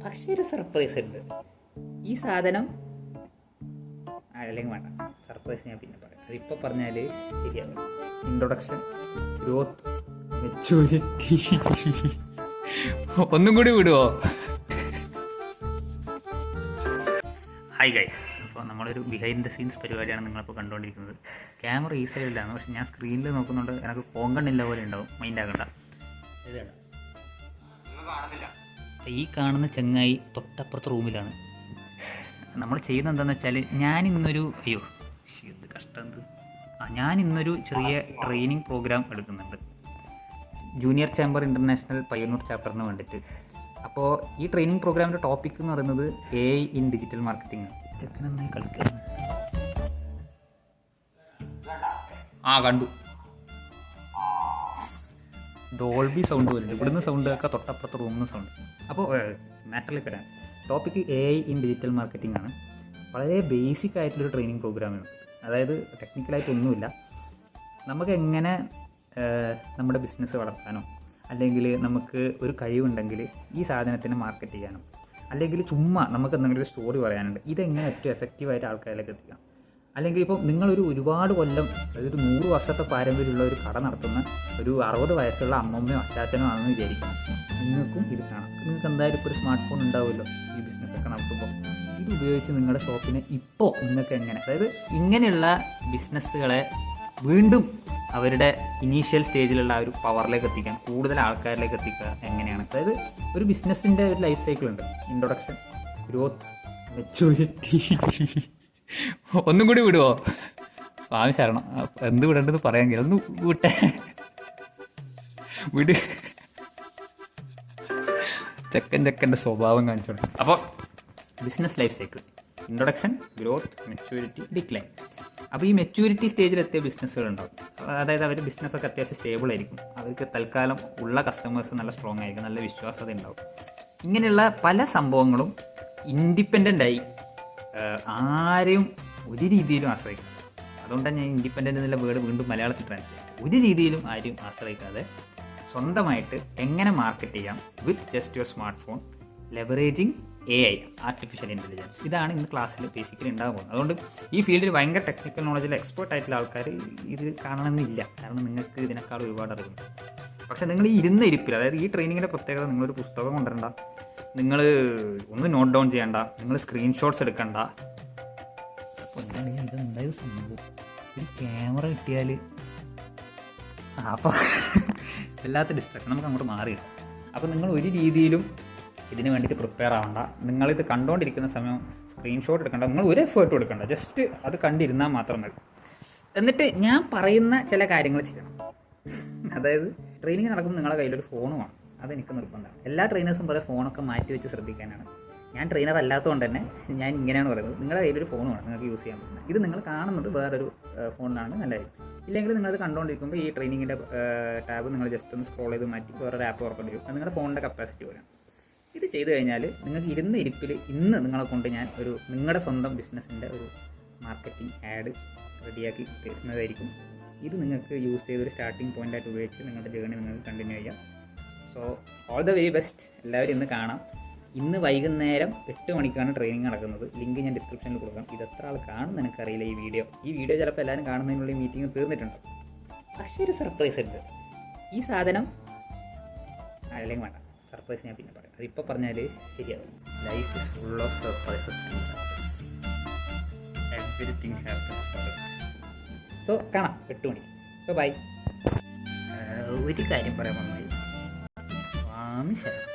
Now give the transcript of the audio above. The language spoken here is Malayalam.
പക്ഷേ ഒരു സർപ്രൈസ് ഉണ്ട്. ഈ സാധനം അല്ലെങ്കിൽ വേണ്ട, സർപ്രൈസ് ഞാൻ പിന്നെ പറയാം. അതിപ്പോൾ പറഞ്ഞാൽ ശരിയാവും. Introduction, growth, maturity. ഒന്നും കൂടി വിടുവോ? ഹായ് ഗൈസ്, അപ്പോൾ നമ്മളൊരു ബിഹൈൻഡ് ദ സീൻസ് പരിപാടിയാണ് നിങ്ങളിപ്പോൾ കണ്ടുകൊണ്ടിരിക്കുന്നത്. ക്യാമറ ഈ സൈഡിലാണ്, പക്ഷെ ഞാൻ സ്ക്രീനിൽ നോക്കുന്നുണ്ട്. എനിക്ക് കോങ്കണ്ണില്ല പോലെ ഉണ്ടാവും, മൈൻഡ് ആകണ്ട. ഈ കാണുന്ന ചെങ്ങായി തൊട്ടപ്പുറത്തെ റൂമിലാണ്. നമ്മൾ ചെയ്യുന്നത് എന്താണെന്ന് വെച്ചാൽ, ഞാനിന്നൊരു എന്ത് കഷ്ടം എന്ത് ഞാനിന്നൊരു ചെറിയ ട്രെയിനിങ് പ്രോഗ്രാം എടുക്കുന്നുണ്ട് ജൂനിയർ ചേംബർ ഇൻ്റർനാഷണൽ പയ്യന്നൂർ ചാപ്റ്ററിന് വേണ്ടിയിട്ട്. അപ്പോൾ ഈ ട്രെയിനിങ് പ്രോഗ്രാമിൻ്റെ ടോപ്പിക് എന്ന് പറയുന്നത് AI ഇൻ ഡിജിറ്റൽ മാർക്കറ്റിംഗ്. ചെക്കൻ നന്നായി കളിക്കുന്നത് കണ്ടു. ഡോൾബി സൗണ്ട് വരുന്നുണ്ട്, ഇവിടുന്ന് സൗണ്ട് ഒക്കെ തൊട്ടപ്പുറത്ത് റൂമിൽ നിന്ന് സൗണ്ട്. അപ്പോൾ മാറ്ററിലേക്ക് വരാം. Topic AI in digital marketing ആണ്. വളരെ ബേസിക് ആയിട്ടുള്ളൊരു ട്രെയിനിങ് പ്രോഗ്രാമാണ്. അതായത് ടെക്നിക്കലായിട്ടൊന്നുമില്ല. നമുക്ക് എങ്ങനെ നമ്മുടെ ബിസിനസ് വളർത്താനോ, അല്ലെങ്കിൽ നമുക്ക് ഒരു കഴിവുണ്ടെങ്കിൽ ഈ സാധനത്തിന് മാർക്കറ്റ് ചെയ്യാനോ, അല്ലെങ്കിൽ ചുമ്മാ നമുക്ക് എന്തെങ്കിലും ഒരു സ്റ്റോറി പറയാനുണ്ട്, ഇതെങ്ങനെ ഏറ്റവും എഫക്റ്റീവായിട്ട് ആൾക്കാരിലേക്ക് എത്തിക്കാം. അല്ലെങ്കിൽ ഇപ്പോൾ നിങ്ങളൊരു ഒരുപാട് കൊല്ലം, അതായത് ഒരു 100 വർഷത്തെ പാരമ്പര്യമുള്ള ഒരു കട നടത്തുന്ന ഒരു 60 വയസ്സുള്ള അമ്മമ്മയോ അച്ചാച്ചനോ ആണെന്ന് വിചാരിക്കണം. നിങ്ങൾക്കും ഇത് കാണാം. നിങ്ങൾക്ക് എന്തായാലും ഇപ്പോൾ ഒരു സ്മാർട്ട് ഫോൺ ഉണ്ടാവുമല്ലോ ഈ ബിസിനസ്സൊക്കെ നടത്തുമ്പോൾ. ഇത് ഉപയോഗിച്ച് നിങ്ങളുടെ ഷോപ്പിനെ ഇപ്പോൾ നിങ്ങൾക്ക് എങ്ങനെ, അതായത് ഇങ്ങനെയുള്ള ബിസിനസ്സുകളെ വീണ്ടും അവരുടെ ഇനീഷ്യൽ സ്റ്റേജിലുള്ള ആ ഒരു പവറിലേക്ക് എത്തിക്കാൻ, കൂടുതൽ ആൾക്കാരിലേക്ക് എത്തിക്കുക എങ്ങനെയാണ്. അതായത് ഒരു ബിസിനസ്സിൻ്റെ ഒരു ലൈഫ് സൈക്കിൾ ഉണ്ട്. Introduction, growth, maturity. ഒന്നും കൂടി വിടുവോ? സ്വാമി ശരണം. എന്ത് വിടേണ്ടത് പറയാമെങ്കിൽ ഒന്ന് വിട്ടെ, വിട്. ചെക്കൻ്റെ സ്വഭാവം കാണിച്ചോളൂ. അപ്പോൾ business life cycle: introduction, growth, maturity, decline. അപ്പോൾ ഈ മെച്ചൂരിറ്റി സ്റ്റേജിലെത്തിയ ബിസിനസ്സുകളുണ്ടാവും. അതായത് അവർ ബിസിനസ്സൊക്കെ അത്യാവശ്യം സ്റ്റേബിൾ ആയിരിക്കും. അവർക്ക് തൽക്കാലം ഉള്ള കസ്റ്റമേഴ്സ് നല്ല സ്ട്രോങ് ആയിരിക്കും, നല്ല വിശ്വാസത ഉണ്ടാവും. ഇങ്ങനെയുള്ള പല സംഭവങ്ങളും ഇൻഡിപെൻഡൻ്റായി ആരെയും ഒരു രീതിയിലും ആശ്രയിക്കും. അതുകൊണ്ടാണ് ഞാൻ ഇൻഡിപെൻഡൻ്റ് എന്നുള്ള വേർഡ് വീണ്ടും മലയാളത്തിൽ ട്രാൻസ്ലേറ്റ് ചെയ്യും. ഒരു രീതിയിലും ആരെയും ആശ്രയിക്കാതെ സ്വന്തമായിട്ട് എങ്ങനെ മാർക്കറ്റ് ചെയ്യാം with just your smart phone, ലെവറേജിങ് AI, artificial intelligence. ഇതാണ് ഇന്ന് ക്ലാസ്സിൽ ബേസിക്കലി ഉണ്ടാകാൻ പോകുന്നത്. അതുകൊണ്ട് ഈ ഫീൽഡിൽ ഭയങ്കര ടെക്നിക്കൽ നോളജിൽ എക്സ്പേർട്ട് ആയിട്ടുള്ള ആൾക്കാർ ഇത് കാണണമെന്നില്ല, കാരണം നിങ്ങൾക്ക് ഇതിനേക്കാൾ ഒരുപാട് അറിവുണ്ട്. പക്ഷേ നിങ്ങൾ ഈ ഇരുന്ന ഇരിപ്പിൽ, അതായത് ഈ ട്രെയിനിങ്ങിൻ്റെ പ്രത്യേകത, നിങ്ങളൊരു പുസ്തകം കൊണ്ടുവരണ്ട, നിങ്ങൾ ഒന്നും നോട്ട് ഡൗൺ ചെയ്യണ്ട, നിങ്ങൾ സ്ക്രീൻഷോട്ട്സ് എടുക്കണ്ട. അപ്പോൾ എന്താണ് ഇതുണ്ടായത് സംഭവം? ഒരു ക്യാമറ കിട്ടിയാൽ അപ്പോൾ എല്ലാത്ത ഡിസ്ട്രാക്ഷൻ നമുക്ക് അങ്ങോട്ട് മാറിയില്ല. അപ്പോൾ നിങ്ങൾ ഒരു രീതിയിലും ഇതിന് വേണ്ടിയിട്ട് പ്രിപ്പയർ ആവണ്ട. നിങ്ങളിത് കണ്ടുകൊണ്ടിരിക്കുന്ന സമയം സ്ക്രീൻഷോട്ട് എടുക്കണ്ട, നിങ്ങൾ ഒരു എഫേർട്ടും എടുക്കണ്ട, ജസ്റ്റ് അത് കണ്ടിരുന്നാൽ മാത്രം മതി. എന്നിട്ട് ഞാൻ പറയുന്ന ചില കാര്യങ്ങൾ ചെയ്യണം. അതായത് ട്രെയിനിങ് നടക്കുമ്പോൾ നിങ്ങളുടെ കയ്യിലൊരു ഫോൺ വേണം. അതെനിക്ക് നിർബന്ധമാണ്. എല്ലാ ട്രെയിനേഴ്സും പോലെ ഫോണൊക്കെ മാറ്റി വെച്ച് ശ്രദ്ധിക്കാനാണ്. ഞാൻ ട്രെയിനർ അല്ലാത്തതുകൊണ്ട് തന്നെ ഞാൻ ഇങ്ങനെയാണ് പറയുന്നത്. നിങ്ങളുടെ കയ്യിലൊരു ഫോൺ വേണം, നിങ്ങൾക്ക് യൂസ് ചെയ്യാൻ പറ്റുന്നത്. ഇത് നിങ്ങൾ കാണുന്നത് വേറൊരു ഫോണിനാണ് നല്ലതായിരിക്കും. ഇല്ലെങ്കിൽ നിങ്ങളത് കണ്ടുകൊണ്ടിരിക്കുമ്പോൾ ഈ ട്രെയിനിങ്ങിൻ്റെ ടാബ് നിങ്ങൾ ജസ്റ്റ് ഒന്ന് സ്ക്രോൾ ചെയ്ത് മാറ്റി വേറൊരു ആപ്പ് തുറക്കേണ്ടി വരും. അത് നിങ്ങളുടെ ഫോണിൻ്റെ കപ്പാസിറ്റി പോലെയാണ്. ഇത് ചെയ്ത് കഴിഞ്ഞാൽ നിങ്ങൾക്ക് ഇരുന്ന ഇരിപ്പിൽ ഇന്ന് നിങ്ങളെ കൊണ്ട് ഞാൻ നിങ്ങളുടെ സ്വന്തം ബിസിനസ്സിൻ്റെ ഒരു മാർക്കറ്റിംഗ് ആഡ് റെഡിയാക്കി തരുന്നതായിരിക്കും. ഇത് നിങ്ങൾക്ക് യൂസ് ചെയ്തൊരു സ്റ്റാർട്ടിംഗ് പോയിൻ്റായിട്ട് ഉപയോഗിച്ച് നിങ്ങളുടെ ജേർണി നിങ്ങൾക്ക് കണ്ടിന്യൂ ചെയ്യാം. So all the very best. എല്ലാവരും ഇന്ന് കാണാം. ഇന്ന് വൈകുന്നേരം 8 മണിക്കാണ് ട്രെയിനിങ് നടക്കുന്നത്. ലിങ്ക് ഞാൻ ഡിസ്ക്രിപ്ഷനിൽ കൊടുക്കാം. ഇത് എത്ര ആൾ കാണുമെന്ന് എനിക്കറിയില്ല. ഈ വീഡിയോ ചിലപ്പോൾ എല്ലാവരും കാണുന്നതിനുള്ള മീറ്റിംഗ് തീർന്നിട്ടുണ്ട്. പക്ഷേ ഒരു സർപ്രൈസ് ഉണ്ട്. ഈ സാധനം അല്ലെങ്കിൽ വേണ്ട, സർപ്രൈസ് ഞാൻ പിന്നെ പറയാം. അതിപ്പോൾ പറഞ്ഞാൽ ശരിയാവും. Life is full of surprises. Everything happens. So കാണാം 8 മണിക്ക്. So bye. ഒരു കാര്യം പറയാൻ വന്നു, സ്വാമി ശരണം.